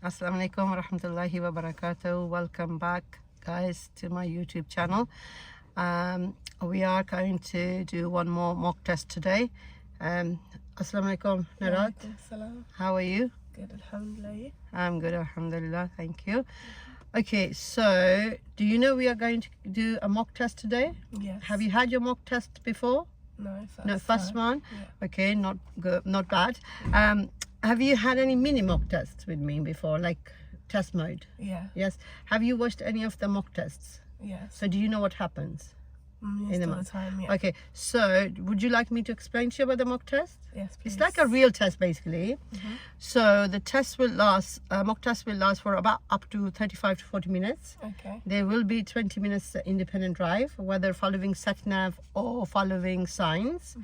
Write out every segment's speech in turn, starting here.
Assalamu alaikum warahmatullahi wabarakatuh. Welcome back, guys, to my YouTube channel. We are going to do one more mock test today. Assalamu alaikum, Narat. Salam. How are you? Good, alhamdulillah. I'm good, alhamdulillah. Thank you. Okay, so do you know we are going to do a mock test today? Yes. Have you had your mock test before? No, First one. Yeah. Okay, not good, not bad. Have you had any mini mock tests with me before, like test mode? Yeah. Yes. Have you watched any of the mock tests? Yes. So do you know what happens? Yes, all the time, yeah. Okay, so would you like me to explain to you about the mock test? Yes, please. It's like a real test, basically. So the test will last, mock test will last for about up to 35 to 40 minutes. Okay. There will be 20 minutes independent drive, whether following sat nav or following signs.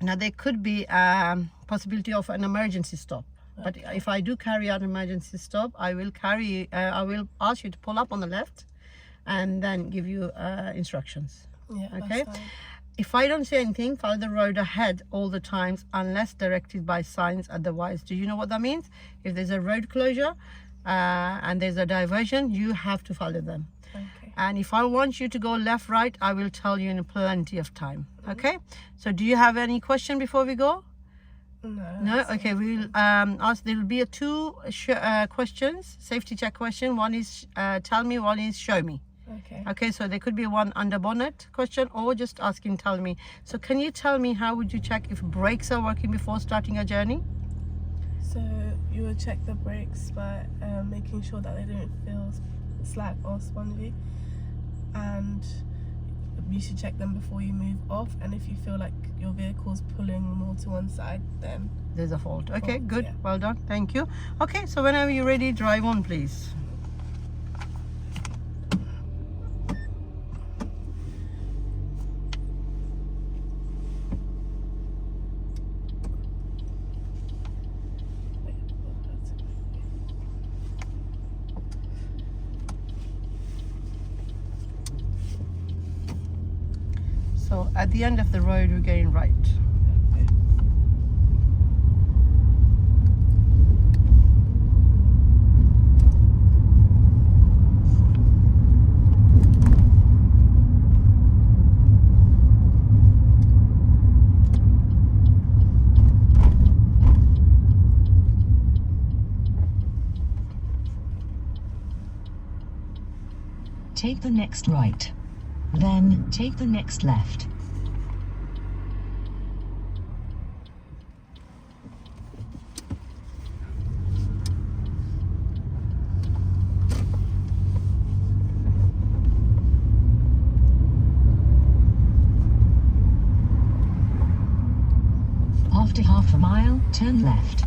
Now there could be a possibility of an emergency stop. But if I do carry out an emergency stop, I will ask you to pull up on the left and then give you instructions. Yeah, Okay. that's fine. If I don't say anything, follow the road ahead all the times unless directed by signs otherwise. Do you know what that means? If there's a road closure and there's a diversion, you have to follow them. Okay. And if I want you to go left, right, I will tell you in plenty of time. Okay. So do you have any question before we go? No. that's Okay. We'll ask. There will be two questions, safety check question. One is tell me. One is show me. Okay. Okay. So there could be one under bonnet question or just asking tell me. So can you tell me how would you check if brakes are working before starting a journey? So you would check the brakes by making sure that they don't feel slack or spongy, and you should check them before you move off. And if you feel like your vehicle's pulling more to one side, then There's a fault. Okay. Good. yeah. Well done. Thank you. Okay. So whenever you're ready, drive on, please. So at the end of the road, we're going right. Take the next right. Then, take the next left. After half a mile, turn left.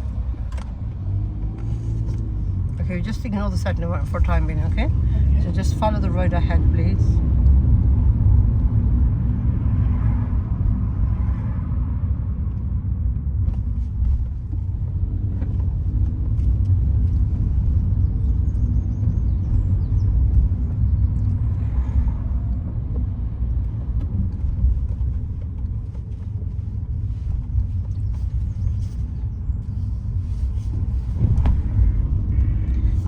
Okay, just ignore the sat nav for time being, okay? So just follow the road ahead, please.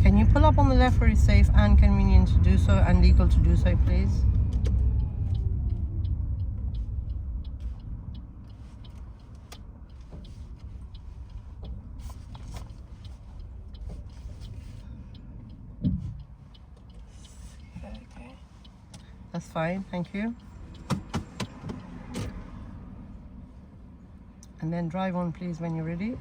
Can you pull up on the left where it's safe and convenient to do so and legal to do so, please? Okay. That's fine, thank you. And then drive on, please, when you're ready.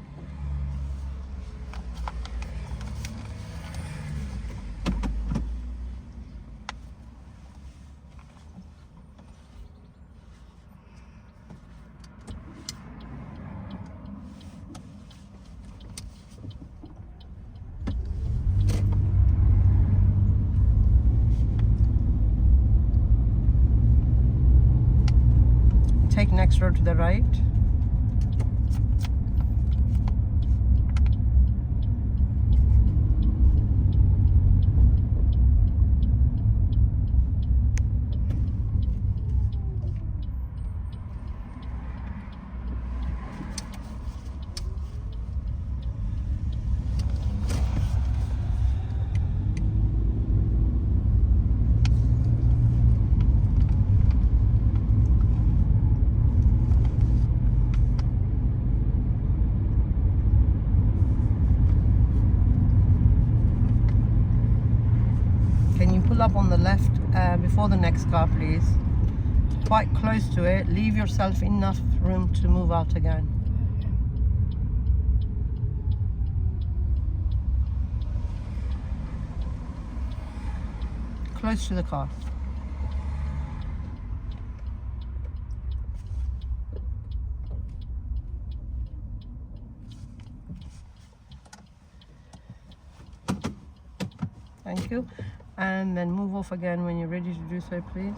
Take next road to the right. pull up on the left before the next car, please. Quite close to it. Leave yourself enough room to move out again. Close to the car. Thank you. And then move off again when you're ready to do so, please.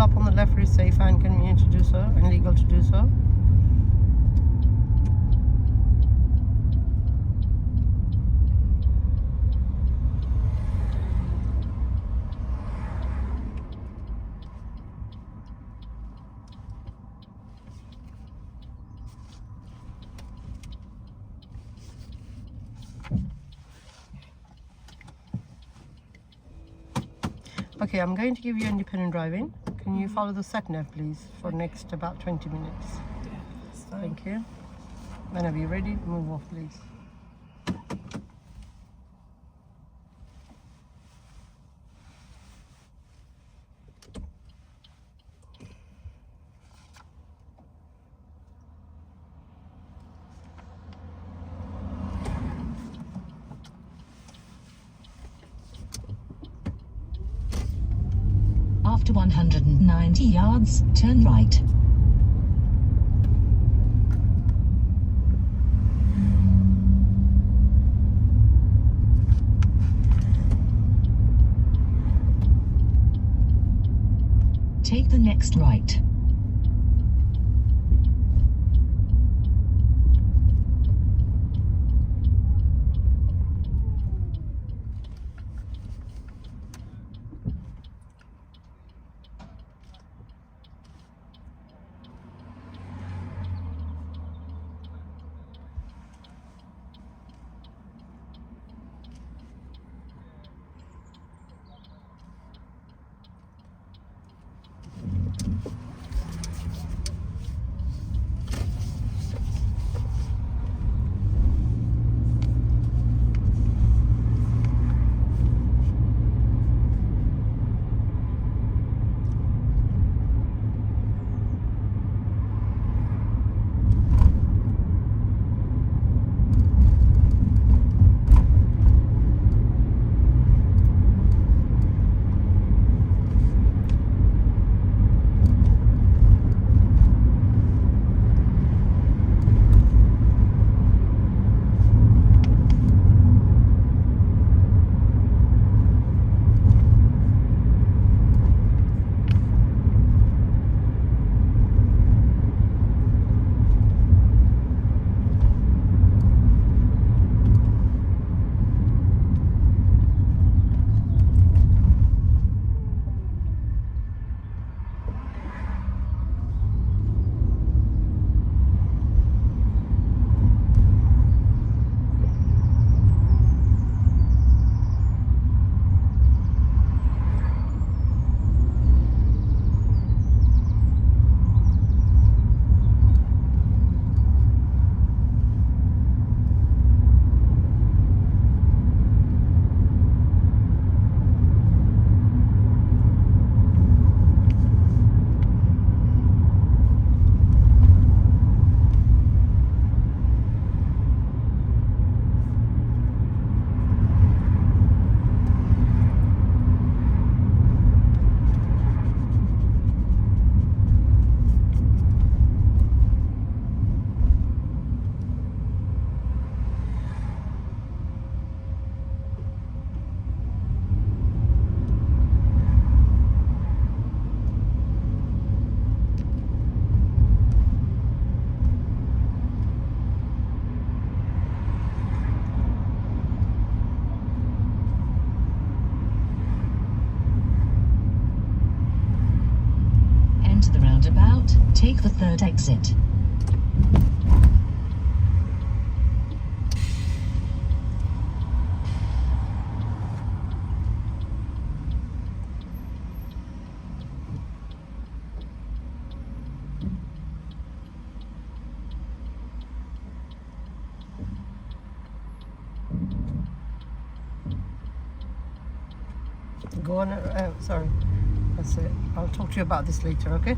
Up on the left is safe and convenient to do so, and legal to do so. Okay, I'm going to give you independent driving. Can you follow the sat-nav, please, for next about 20 minutes? Yeah, that's fine. Thank you. Whenever you're ready, move off, please. After 190 yards, turn right. Take the next right. take the third exit. Go on, sorry, that's it. I'll talk to you about this later, okay?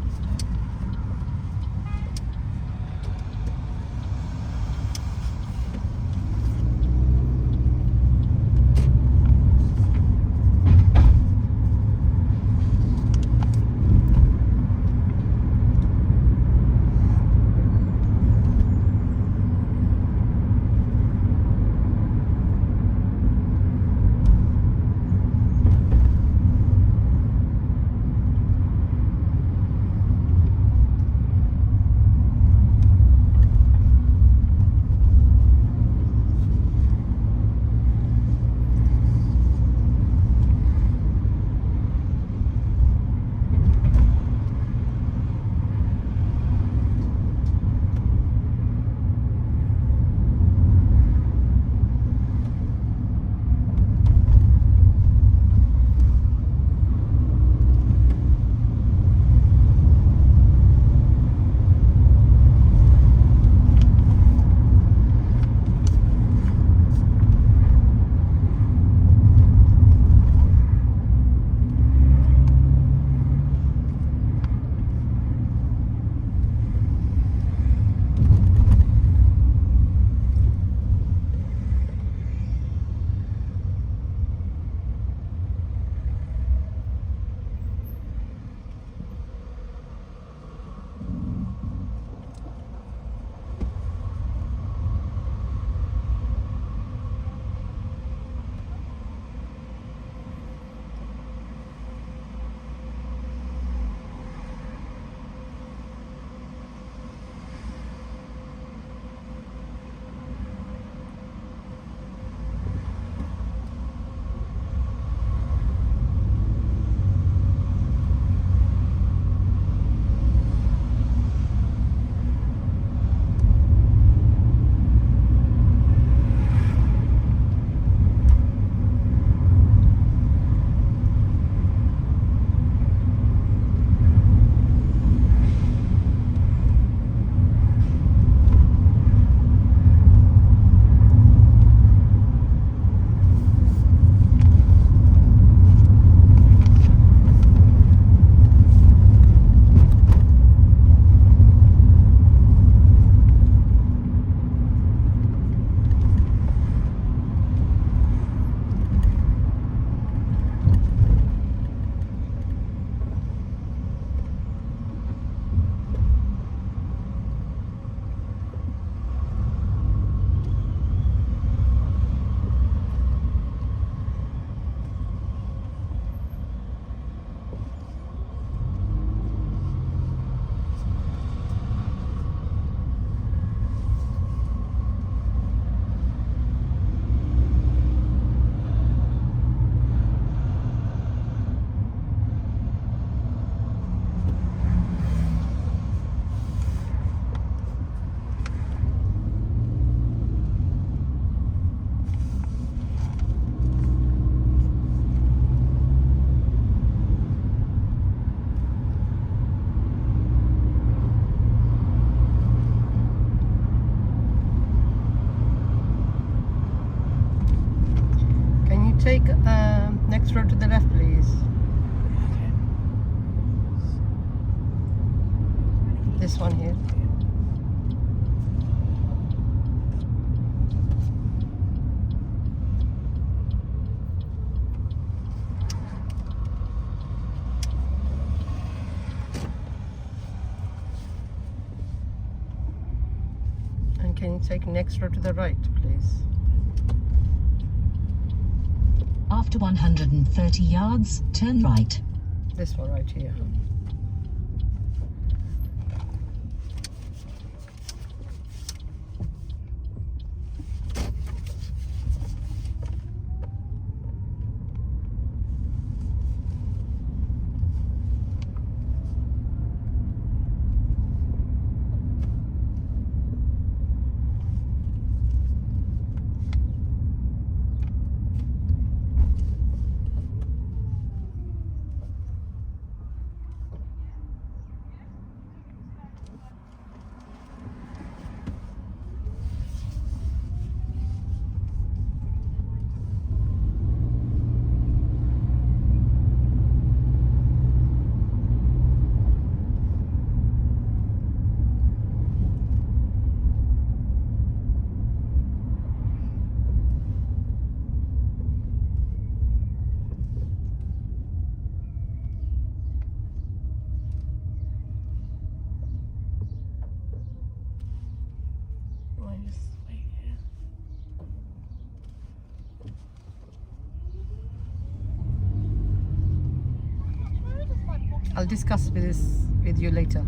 Take next road to the left, please. This one here. And can you take next road to the right, please? After 130 yards, turn right. This one right here. I'll discuss with you later.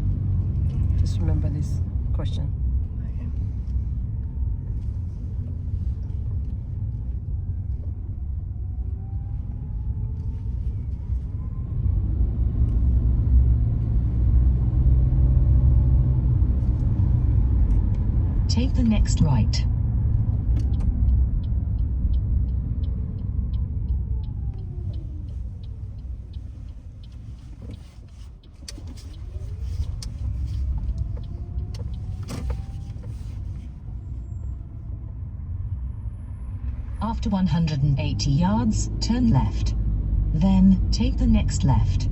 Just remember this question. Okay. Take the next right. After 180 yards, turn left. Then, take the next left.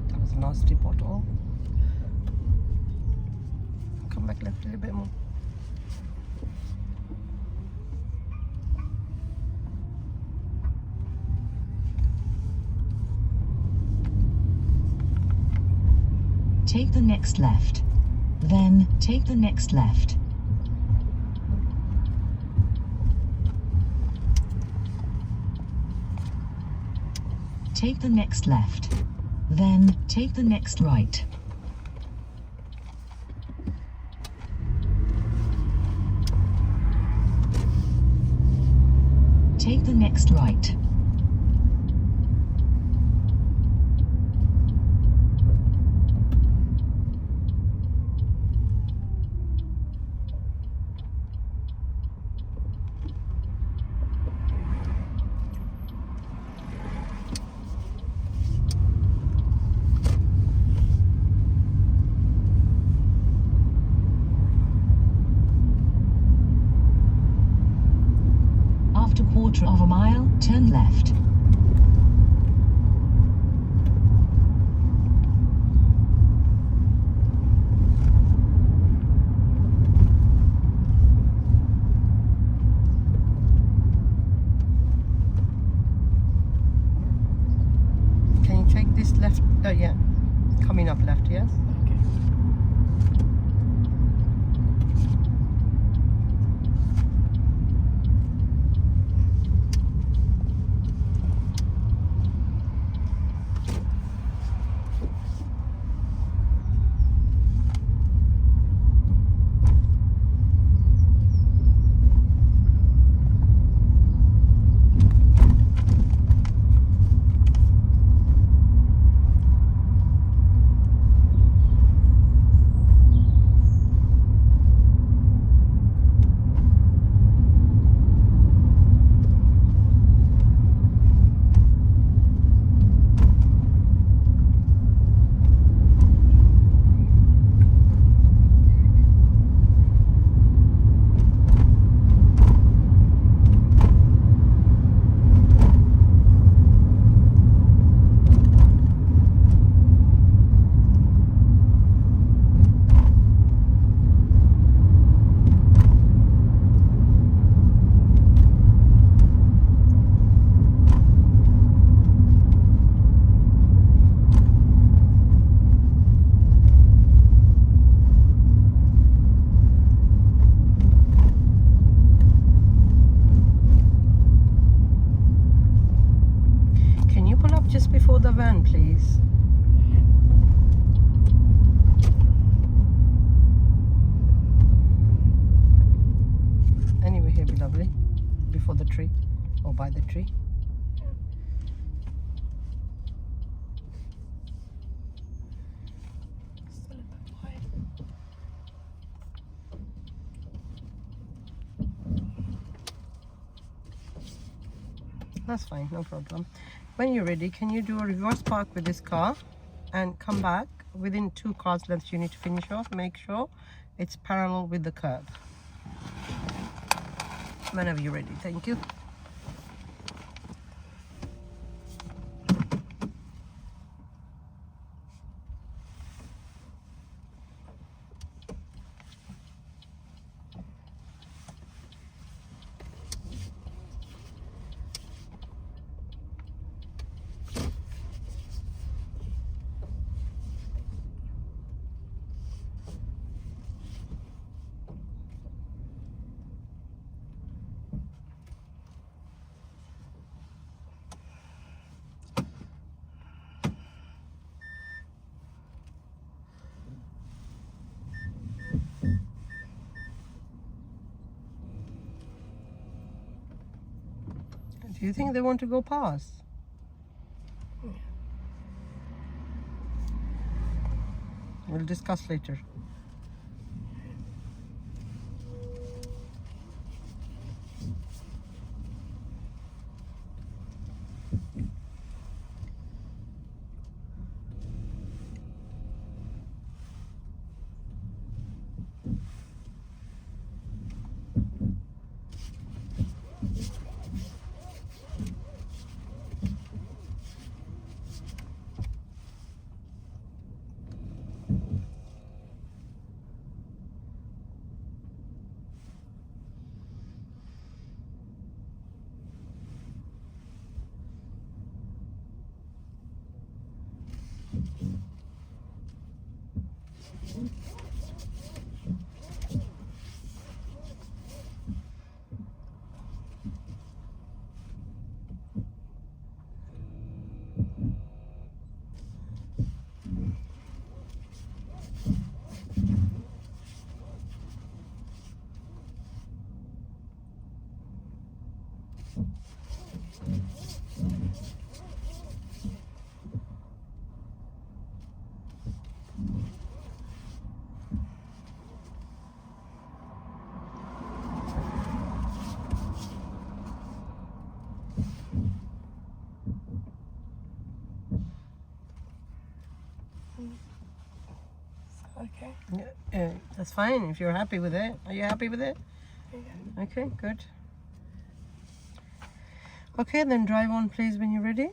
That was a nasty pothole. Come back left a little bit more. Take the next left. Then, take the next left. Take the next left. Then, take the next right. Take the next right. After quarter of a mile, turn left. Can you take this left? Oh yeah, coming up left, yes? Okay. Can you pull up just before the van, please? Anyway, here, be lovely. Before the tree, or by the tree. Still a bit wide. That's fine, no problem. When you're ready, can you do a reverse park with this car and come back within 2 cars lengths? You need to finish off. Make sure it's parallel with the curb. Whenever you're ready, thank you. Do you think they want to go past? Yeah. We'll discuss later. Okay. Yeah, that's fine if you're happy with it. Are you happy with it? Yeah. Okay, good. Okay, then drive on please when you're ready.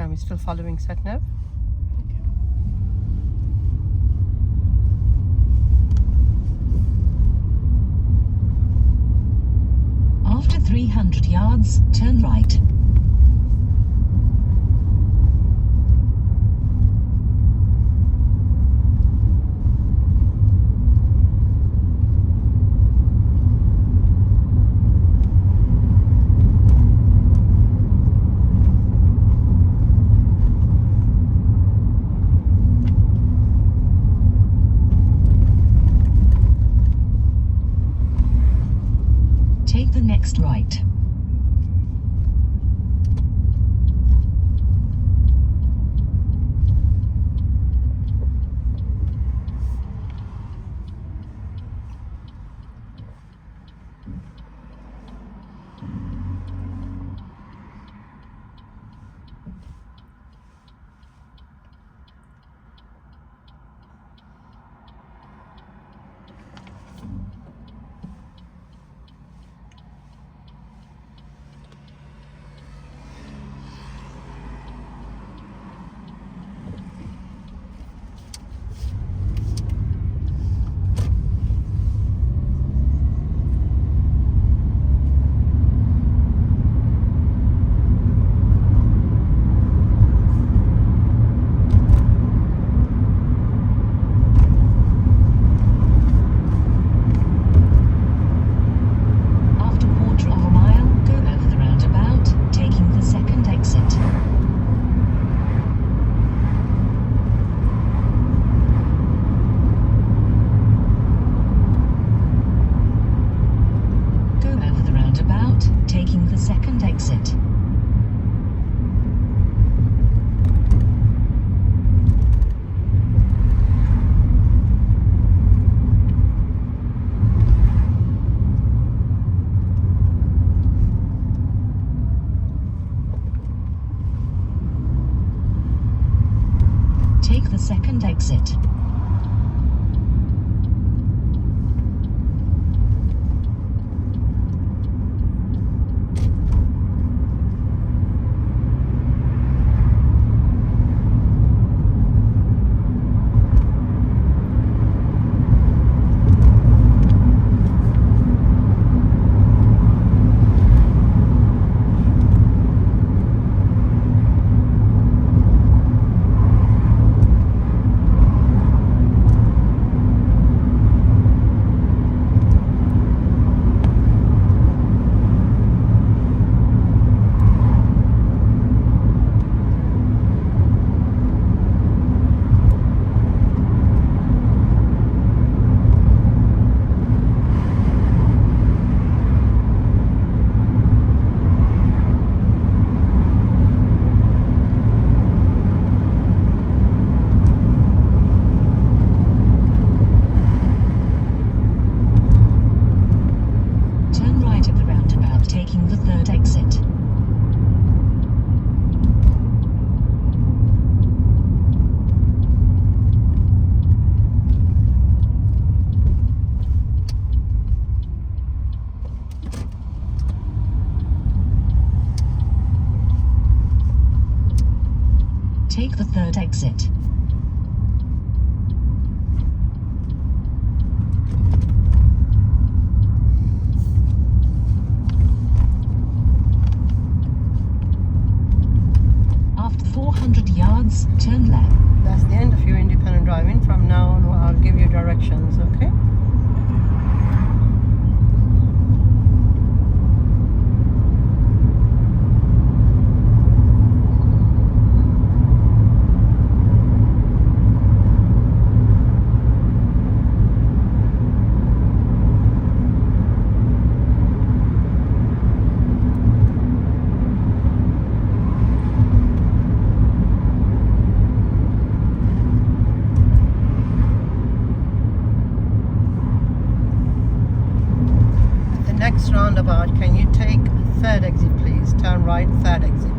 We're still following sat nav. After 300 yards, turn right. Take the next right. the third exit. After 400 yards, turn left. That's the end of your independent driving. From now on, I'll give you directions, okay? Next roundabout, can you take third exit please? Turn right, third exit.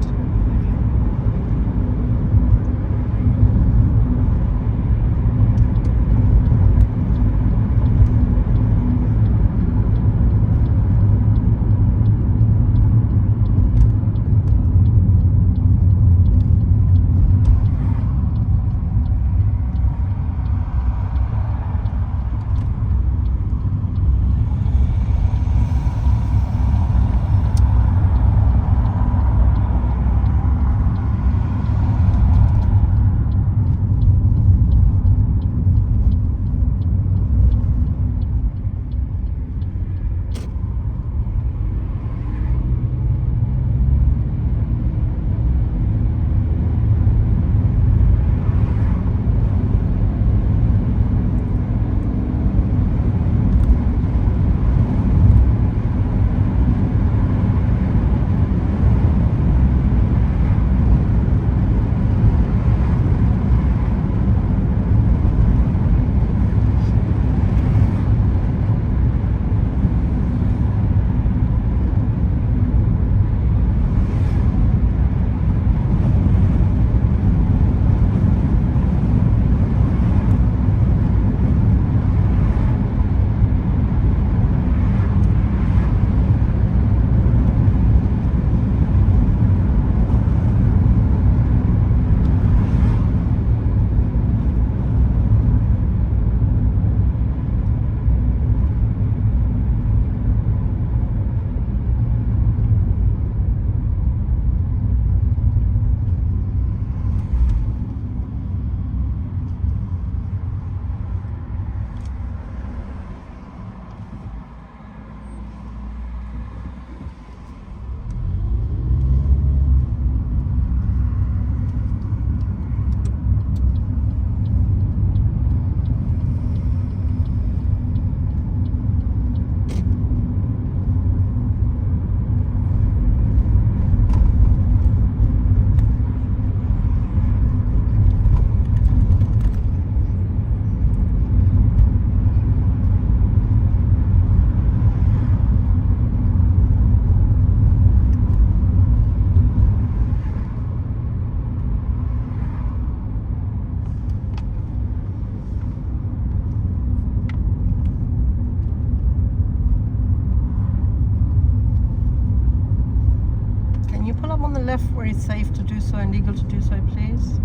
Left where it's safe to do so and legal to do so, please.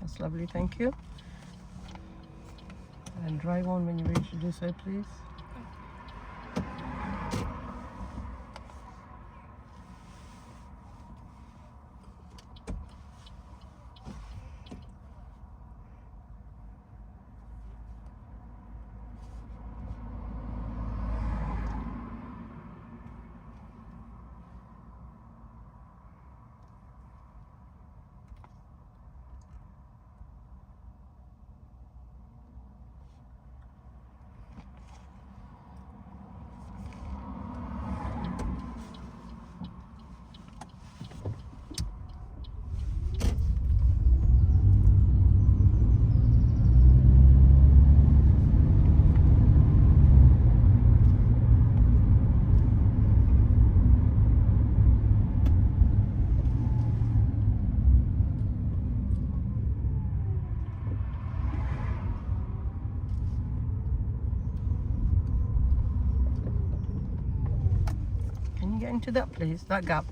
That's lovely, thank you. And drive on when you're ready to do so, please. you get into that, please? That gap.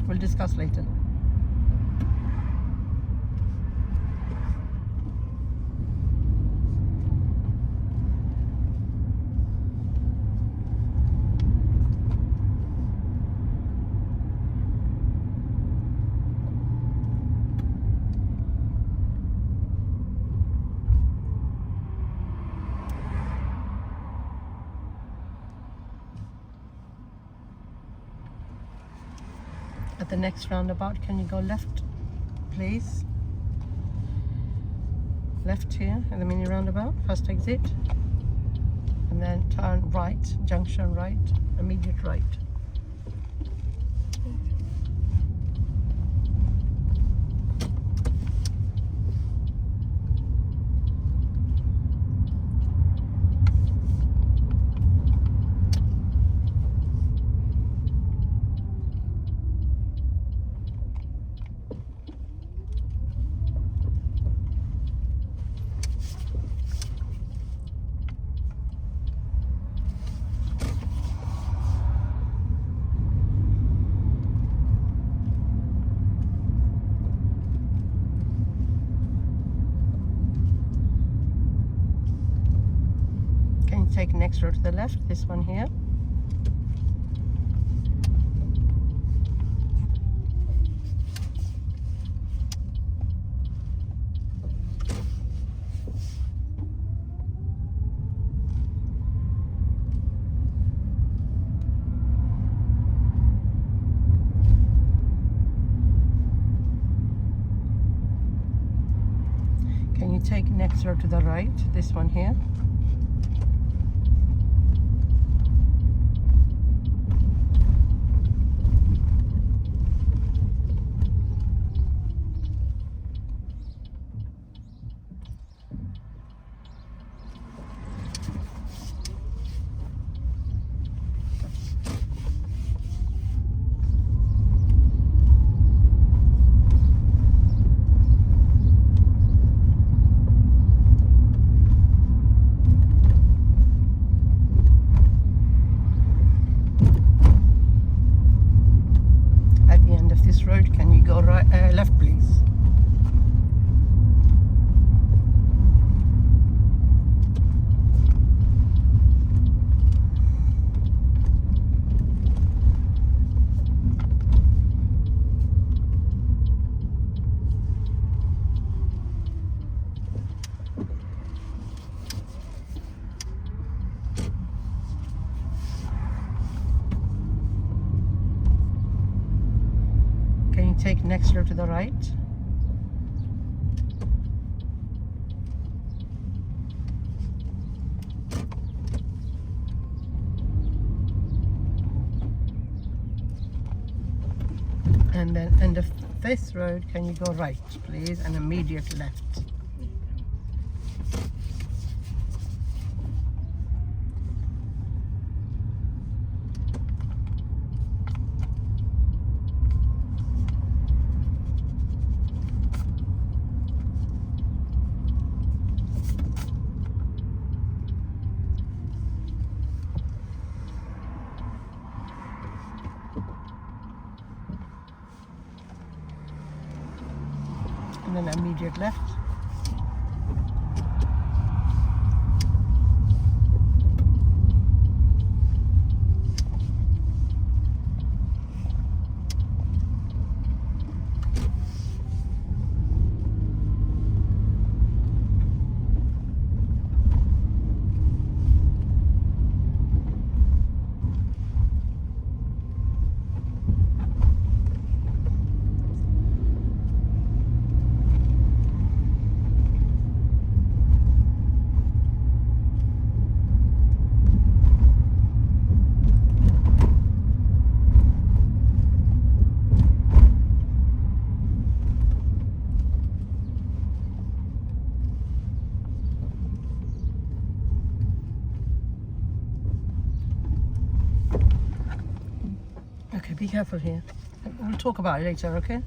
We'll discuss later. At the next roundabout, can you go left, please? Left here at the mini roundabout, first exit. And then turn right, junction right, immediate right. Take next road to the left, this one here. Can you take next road to the right, this one here? Road, can you go right, left, please? Take next road to the right. And then end of this road, can you go right, please, and immediate left. And then immediate left. Okay, be careful here. We'll talk about it later, okay?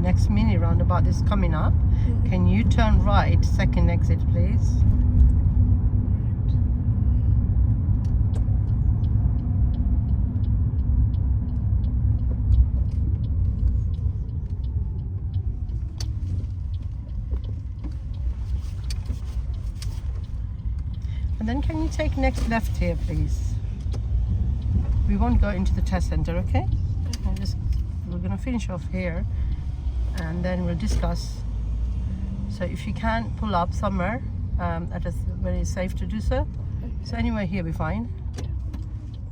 next mini roundabout is coming up. Can you turn right, second exit, please? And then can you take next left here, please? We won't go into the test center, okay? We're gonna finish off here and then we'll discuss. So if you can pull up somewhere that is very safe to do so. So anywhere here be fine.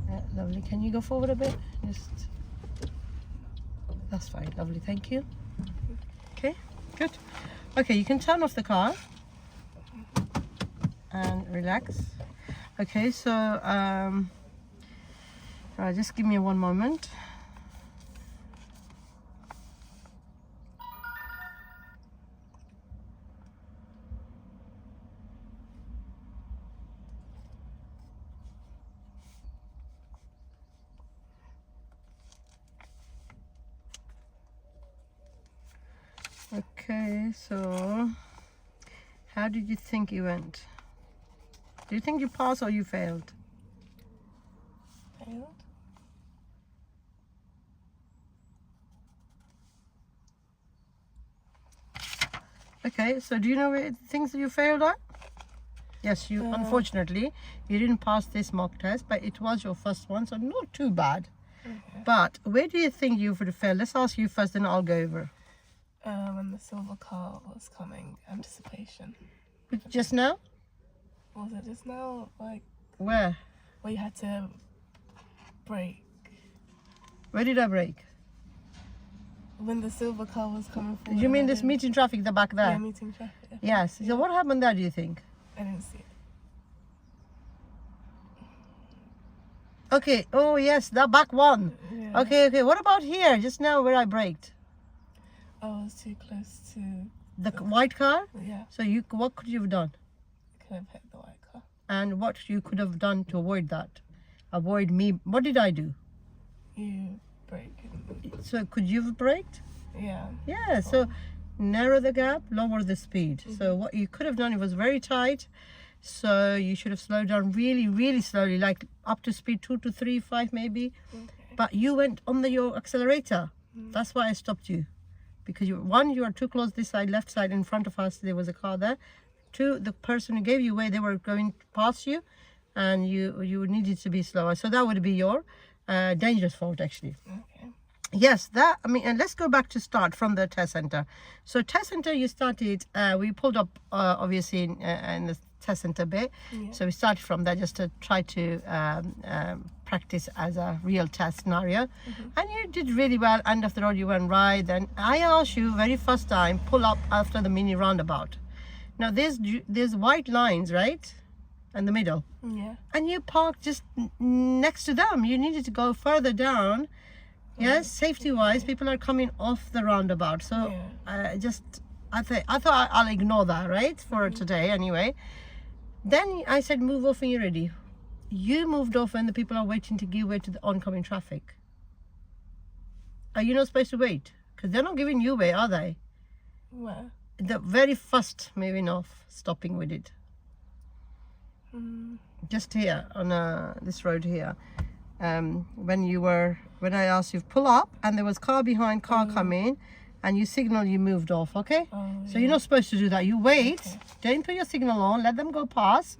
Yeah, lovely. Can you go forward a bit? That's fine. Lovely. Thank you. Okay, good. Okay, you can turn off the car and relax. Okay, so just give me one moment. Okay, so how did you think you went? Do you think you passed or you failed? Failed. Okay, so do you know things that you failed at? Yes, you unfortunately you didn't pass this mock test, but it was your first one, so not too bad. Okay. But where do you think you would have failed? Let's ask you first, then I'll go over. When the silver car was coming, anticipation. Just now? Was it just now? Like Where? where you had to brake? Where did I brake? When the silver car was coming forward. You mean and I this didn't- meeting traffic, the back there? Yeah, meeting traffic. Yes. So what happened there, do you think? I didn't see it. Okay. Oh yes, the back one. Yeah. Okay. What about here? Just now where I braked? I was too close to. The white car? Yeah, So what could you have done? could have hit the white car. And what you could have done to avoid that? Avoid me. What did I do? You brake. So could you have braked? Yeah. Yeah. So narrow the gap, lower the speed. So what you could have done, it was very tight. So you should have slowed down really, really slowly, like up to speed 2 to 3, 5 maybe. Okay. But you went on your accelerator. That's why I stopped you. Because you are too close this side, left side, in front of us, there was a car there. 2, the person who gave you way, they were going past you and you needed to be slower. So that would be your dangerous fault actually. Okay. Yes, and let's go back to start from the test center. So test center, you started, we pulled up obviously in the test center bit. Yeah. So we started from there just to try to practice as a real test scenario. And you did really well. End of the road, you went right. Then I asked you very first time, pull up after the mini roundabout. Now there's white lines, right? In the middle. Yeah. And you parked just next to them. You needed to go further down. Yes, safety wise, people are coming off the roundabout. So I thought I'll ignore that, right? For today anyway. Then I said, move off when you're ready. You moved off when the people are waiting to give way to the oncoming traffic. Are you not supposed to wait? Because they're not giving you way, are they? Where? The very first moving off, stopping with it. Just here on this road here. When I asked you to pull up and there was car behind, car coming, and you signal, you moved off, okay? So you're not supposed to do that. You wait, don't put your signal on, let them go past.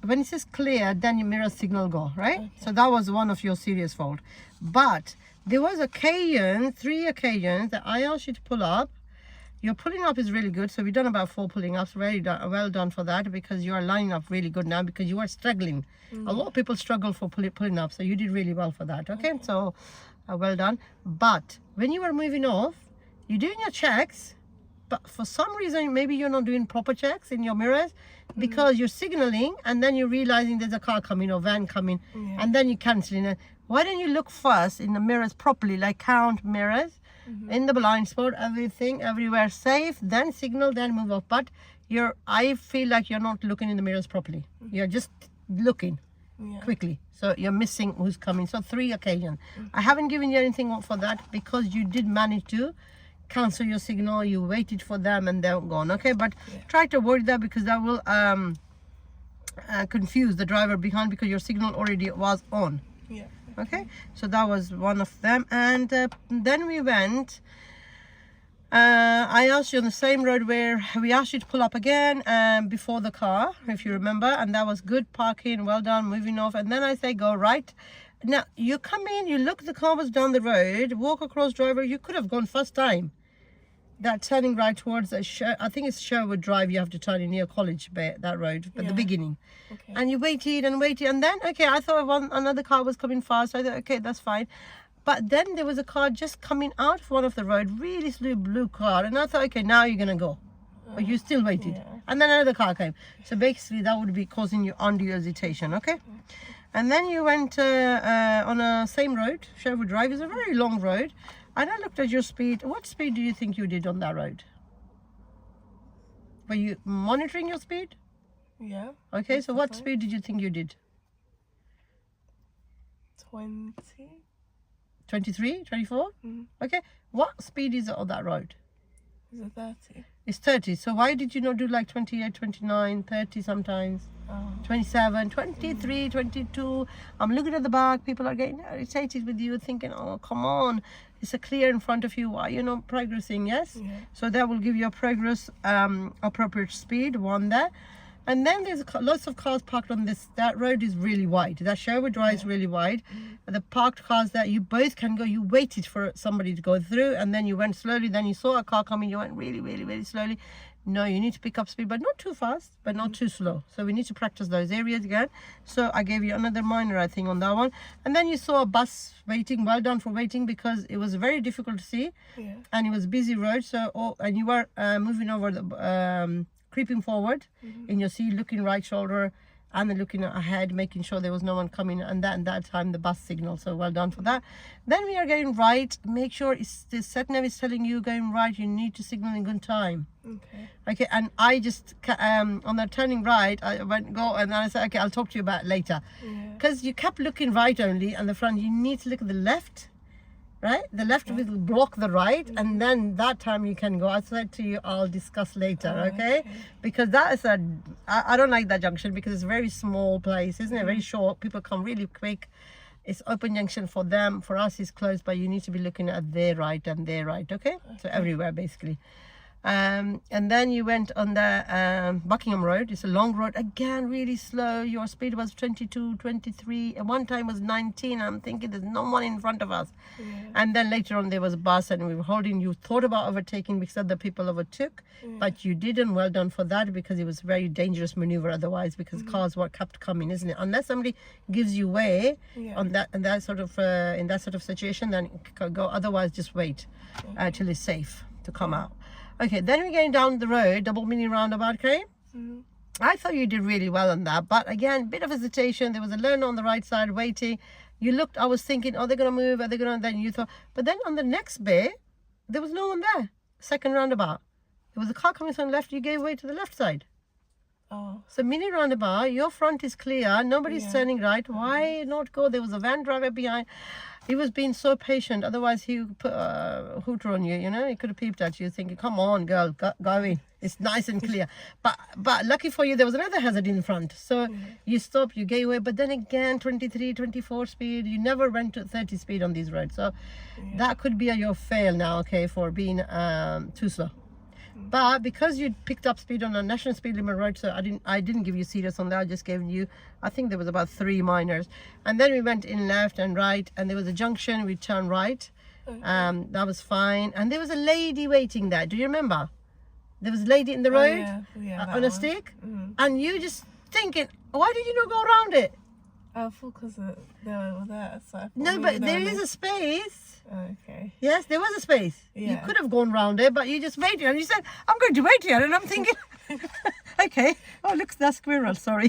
When it says clear, then your mirror signal go, right? So that was one of your serious fault. But there was 3 occasions that I asked you to pull up. Your pulling up is really good. So we've done about 4 pulling ups. Well done for that, because you are lining up really good now, because you are struggling. A lot of people struggle for pulling up. So you did really well for that. Okay, so well done. But when you were moving off, you're doing your checks, but for some reason, maybe you're not doing proper checks in your mirrors, because you're signaling and then you're realizing there's a car coming or van coming, and then you're cancelling it. Why don't you look first in the mirrors properly, like count mirrors, in the blind spot, everything, everywhere safe, then signal, then move off. But I feel like you're not looking in the mirrors properly. You're just looking quickly. So you're missing who's coming. So 3 occasions. I haven't given you anything for that, because you did manage to cancel your signal, you waited for them and they're gone. Okay, but try to avoid that because that will confuse the driver behind because your signal already was on. Yeah. Okay, so that was one of them. And then we went, I asked you on the same road where we asked you to pull up again before the car, if you remember, and that was good parking, well done, moving off. And then I say go right. Now you come in, you look, the car was down the road, walk across driver, you could have gone first time. That turning right towards I think it's Sherwood Drive, you have to turn in near College Bay, that road at the beginning. Okay. And you waited and waited, and then okay, I thought another car was coming fast. I thought okay, that's fine. But then there was a car just coming out of one of the road, really slow blue car, and I thought okay, now you're gonna go, but you still waited. And then another car came, so basically that would be causing you undue hesitation. Okay. And then you went on a same road, Sherwood Drive. Is a very long road. And I looked at your speed. What speed do you think you did on that road? Were you monitoring your speed? Yeah. Okay, so what speed did you think you did? 20. 23, 24? Okay, what speed is it on that road? Is it 30? It's 30. So why did you not do like 28, 29, 30 sometimes? 27, 23, 22. I'm looking at the back. People are getting irritated with you, thinking, oh, come on. It's a clear in front of you. Why you're not progressing? Yes. Yeah. So that will give you a progress appropriate speed, one there. And then there's lots of cars parked on that road is really wide. That Sherwood Drive is really wide. The parked cars that you both can go, you waited for somebody to go through and then you went slowly. Then you saw a car coming, you went really, really, really slowly. No, you need to pick up speed, but not too fast, but not too slow. So we need to practice those areas again. So I gave you another minor, I think, on that one. And then you saw a bus waiting. Well done for waiting because it was very difficult to see. Yeah. And it was a busy road. So, and you were moving over the, creeping forward in your seat, looking right shoulder and then looking ahead, making sure there was no one coming, and that time the bus signal. So well done for that. Then we are going right. Make sure the sat nav is telling you going right. You need to signal in good time. Okay. And I just on the turning right, I went go and then I said okay, I'll talk to you about it later, because you kept looking right only and the front. You need to look at the left. Right, the left will block the right, and then that time you can go. I said to you, I'll discuss later, okay? Because that is I don't like that junction because it's a very small place, isn't it? Very short. People come really quick. It's open junction for them. For us, it's closed, but you need to be looking at their right and their right, okay? So everywhere basically. And then you went on the Buckingham Road. It's a long road again, really slow. Your speed was 22, 23, and one time was 19. I'm thinking there's no one in front of us. And then later on there was a bus and we were holding. You thought about overtaking because other people overtook, but you didn't. Well done for that, because it was a very dangerous maneuver otherwise, because cars were kept coming, isn't it? Unless somebody gives you way on that in that sort of situation, then go. Otherwise just wait till it's safe to come out. Okay, then we're going down the road, double mini roundabout, okay? I thought you did really well on that, but again, bit of hesitation. There was a learner on the right side waiting. You looked, I was thinking, oh, they're going to move, are they going to, then you thought, but then on the next bit, there was no one there. Second roundabout. There was a car coming from the left, you gave way to the left side. So mini roundabout, your front is clear, nobody's turning right. Why not go? There was a van driver behind. He was being so patient, otherwise he would put a hooter on you, you know. He could have peeped at you thinking, come on girl, go in, it's nice and clear. But lucky for you, there was another hazard in front, so you stopped, you gave way. But then again, 23, 24 speed, you never went to 30 speed on these roads, so that could be your fail now, okay, for being too slow. But because you picked up speed on a national speed limit road, so I didn't give you serious on that. I just gave you, I think there was about 3 minors. And then we went in left and right, and there was a junction, we turned right. That was fine. And there was a lady waiting there. Do you remember? There was a lady in the road on a stick, and you just thinking, why did you not go around it? I thought because they were there, so I thought no, but there is a space. Okay. Yes, there was a space. You could have gone round it, but you just waited, and you said, I'm going to wait here, and I'm thinking, okay. Oh, look, that squirrel, sorry.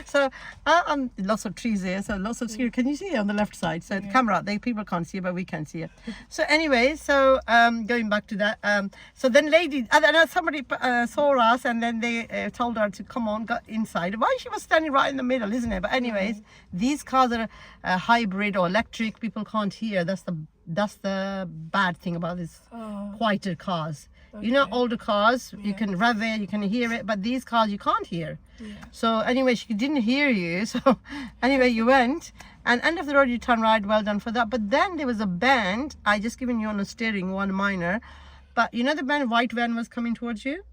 So lots of trees here, so lots of squirrel. Can you see it on the left side? So the camera, people can't see it, but we can see it. So anyway, so going back to that, so then lady, somebody saw us, and then they told her to come on, go inside. Why she was standing right in the middle, isn't it? But anyways, these cars are hybrid or electric. People can't hear. That's the That's the bad thing about this Oh, quieter cars. You know, okay. older cars, you Yeah. can rev it, you can hear it, but these cars you can't hear. Yeah. So anyway, she didn't hear you. So anyway, you went, and end of the road you turn right. Well done for that. But then there was a bend. I just given you on the steering, one minor. But you know the bend, white van was coming towards you,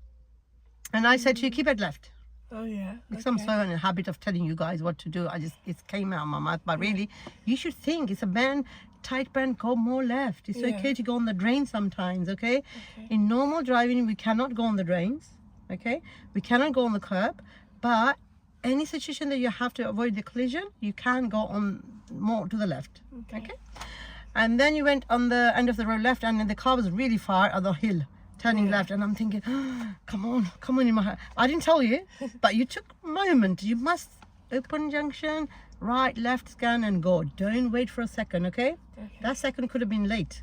and I said to you, keep it left. Oh yeah. Because I'm Okay. so in a habit of telling you guys what to do. It came out of my mouth. But really, you should think it's a bend, tight bend, go more left. It's Yeah. okay to go on the drain sometimes, okay? In normal driving, we cannot go on the drains, okay? We cannot go on the curb. But any situation that you have to avoid the collision, you can go on more to the left, okay? And then you went on the end of the road left, and then the car was really far on the hill, turning left, and I'm thinking, come on in my head. I didn't tell you, but you took a moment. You must open junction, right, left, scan, and go. Don't wait for a second, okay? That second could have been late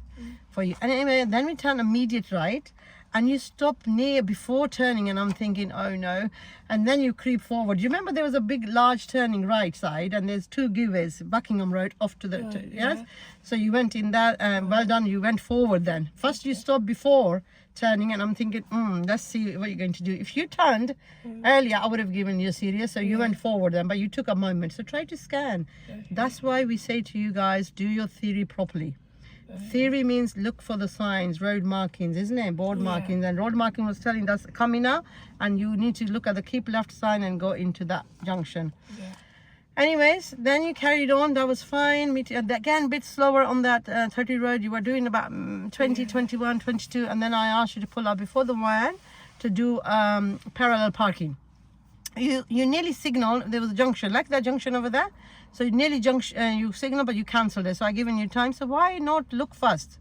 for you. And anyway, then we turn immediate right, and you stop near before turning, and I'm thinking, oh no. And then you creep forward. You remember there was a big, large turning right side, and there's two giveways, Buckingham Road off to the, yes? So you went in that, well done, you went forward then. First you stopped before turning, and I'm thinking, let's see what you're going to do. If you turned earlier, I would have given you a serious, so you went forward then, but you took a moment. So try to scan. That's why we say to you guys, do your theory properly. Theory means look for the signs, road markings, isn't it? Board markings. And road marking was telling us coming now, and you need to look at the keep left sign and go into that junction. Yeah. Anyways, then you carried on. That was fine. Again, a bit slower on that 30 road. You were doing about 20, 21, 22, and then I asked you to pull up before the van to do parallel parking. You nearly signaled. There was a junction, like that junction over there. So you nearly you signaled, but you cancelled it. So I given you time. So why not look first?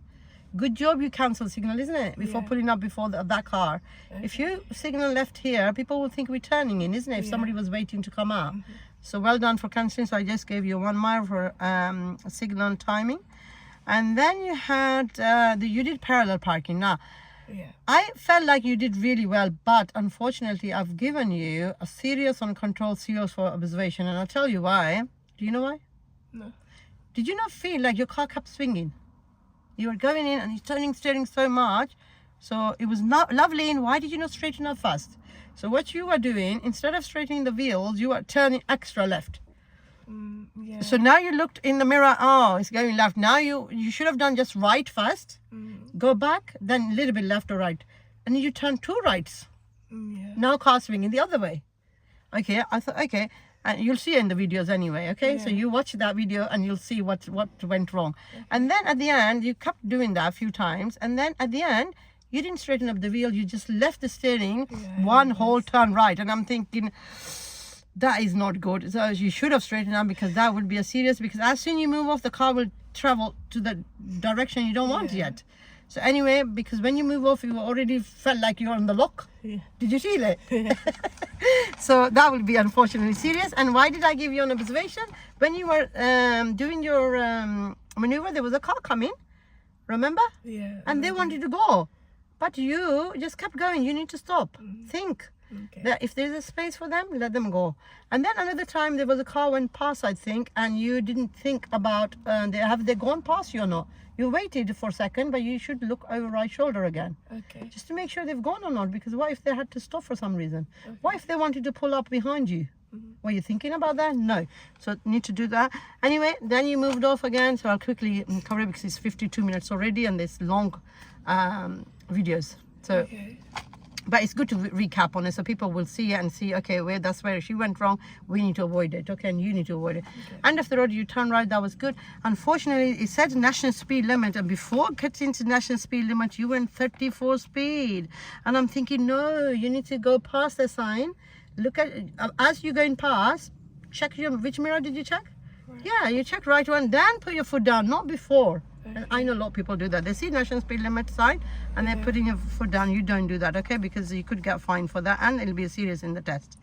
Good job you cancelled signal, isn't it? Before pulling up before that car. If you signal left here, people will think we're turning in, isn't it? If somebody was waiting to come out. So well done for cancelling. So I just gave you 1 mile for signal timing. And then you had, you did parallel parking. Now, I felt like you did really well, but unfortunately, I've given you a serious uncontrolled COs for observation, and I'll tell you why. Do you know why? No. Did you not feel like your car kept swinging? You were going in and you're turning steering so much, so it was not lovely. And why did you not straighten up fast? So what you were doing, instead of straightening the wheels, you were turning extra left. Yeah. So now you looked in the mirror, oh, it's going left. Now you should have done just right first, go back, then a little bit left or right. And you turn 2 rights. Yeah. Now car swinging the other way. Okay, I thought, okay. And you'll see it in the videos anyway, okay? So you watch that video and you'll see what went wrong. And then at the end, you kept doing that a few times. And then at the end, you didn't straighten up the wheel. You just left the steering one whole turn right. And I'm thinking, that is not good. So you should have straightened up, because that would be a serious, because as soon as you move off, the car will travel to the direction you don't want yet. So anyway, because when you move off, you already felt like you're on the lock. Did you feel it? So that will be unfortunately serious. And why did I give you an observation? When you were doing your maneuver, there was a car coming, remember? Yeah. And they wanted to go, but you just kept going. You need to stop. Think that if there's a space for them, let them go. And then another time there was a car went past, I think, and you didn't think about have they gone past you or not. You waited for a second, but you should look over right shoulder again, just to make sure they've gone or not. Because what if they had to stop for some reason? What if they wanted to pull up behind you? Were you thinking about that? No. So need to do that. Anyway, then you moved off again. So I'll quickly cover it, because it's 52 minutes already, and there's long videos. So. But it's good to recap on it, so people will see it and see, okay, that's where she went wrong. We need to avoid it, okay, and you need to avoid it. End of the road, you turn right, that was good. Unfortunately, it said national speed limit, and before getting to national speed limit, you went 34 speed. And I'm thinking, no, you need to go past the sign. Look at, as you're going past, check which mirror did you check? Yeah, you check right one, then put your foot down, not before. And I know a lot of people do that. They see national speed limit sign and they're putting your foot down. You don't do that, okay? Because you could get fined for that, and it'll be serious in the test.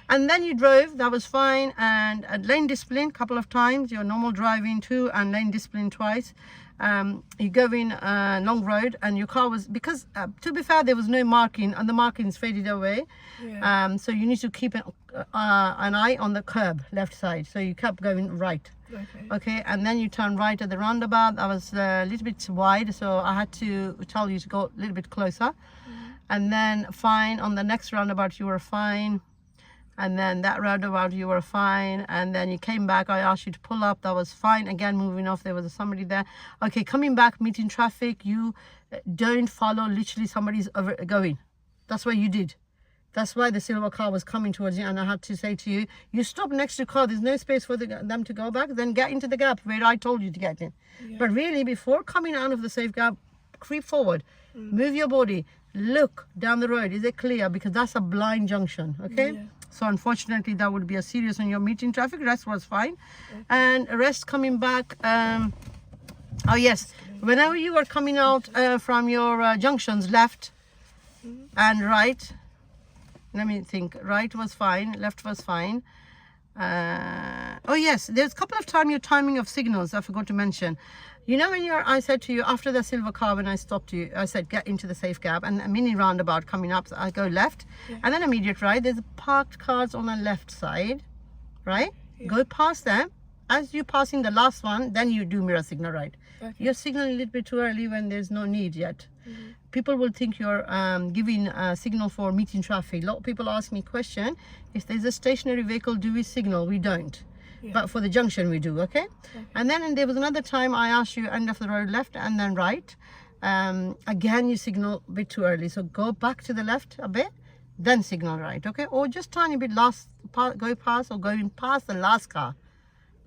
And then you drove, that was fine. And lane discipline couple of times, your normal driving too, and lane discipline twice. you go in a long road and your car was, because to be fair, there was no marking and the markings faded away. Yeah. So you need to keep an eye on the curb, left side. So you kept going right. Okay, and then you turn right at the roundabout. I was a little bit wide, so I had to tell you to go a little bit closer. And then fine, on the next roundabout you were fine. And then that roundabout you were fine. And then you came back, I asked you to pull up, that was fine. Again, moving off, there was somebody there. Okay, coming back, meeting traffic, you don't follow literally somebody's going. That's what you did. That's why the silver car was coming towards you, and I had to say to you, you stop next to the car, there's no space for them to go back, then get into the gap where I told you to get in. Yeah. But really, before coming out of the safe gap, creep forward, move your body, look down the road, is it clear? Because that's a blind junction, okay? Yeah. So unfortunately, that would be a serious on your meeting traffic. Rest was fine. And rest coming back, oh yes, whenever you were coming out from your junctions, left and right, let me think, right was fine, left was fine. Oh yes, there's a couple of times your timing of signals I forgot to mention. You know, when I said to you after the silver car, when I stopped you, I said get into the safe gap, and a mini roundabout coming up, so I go left, and then immediate right. There's parked cars on the left side, right? Go past them. As you passing the last one, then you do mirror signal right. You're signaling a little bit too early when there's no need yet. People will think you're giving a signal for meeting traffic. A lot of people ask me question, if there's a stationary vehicle, do we signal? We don't. But for the junction we do, okay? And then there was another time I asked you end of the road left and then right. Again, you signal a bit too early. So go back to the left a bit, then signal right, okay? Or just tiny bit go past or going past the last car,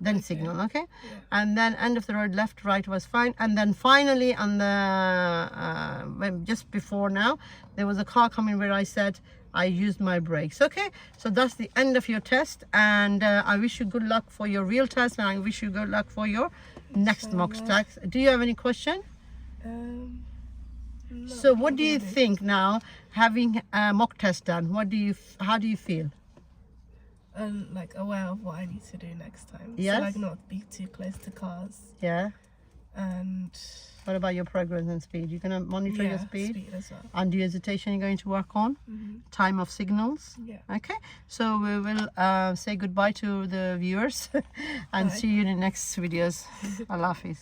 then signal, okay? And then end of the road left, right was fine. And then finally on the, just before now, there was a car coming where I said, I used my brakes. Okay, so that's the end of your test, and I wish you good luck for your real test, and I wish you good luck for your next mock test. Do you have any question? No, So what do you think now, having a mock test done? How do you feel? Like aware of what I need to do next time. Yes. So like not be too close to cars. Yeah. And what about your progress and speed? You're gonna monitor your speed as well. and your hesitation. You're going to work on time of signals. Yeah. Okay. So we will say goodbye to the viewers and see you in the next videos. Allah Hafiz.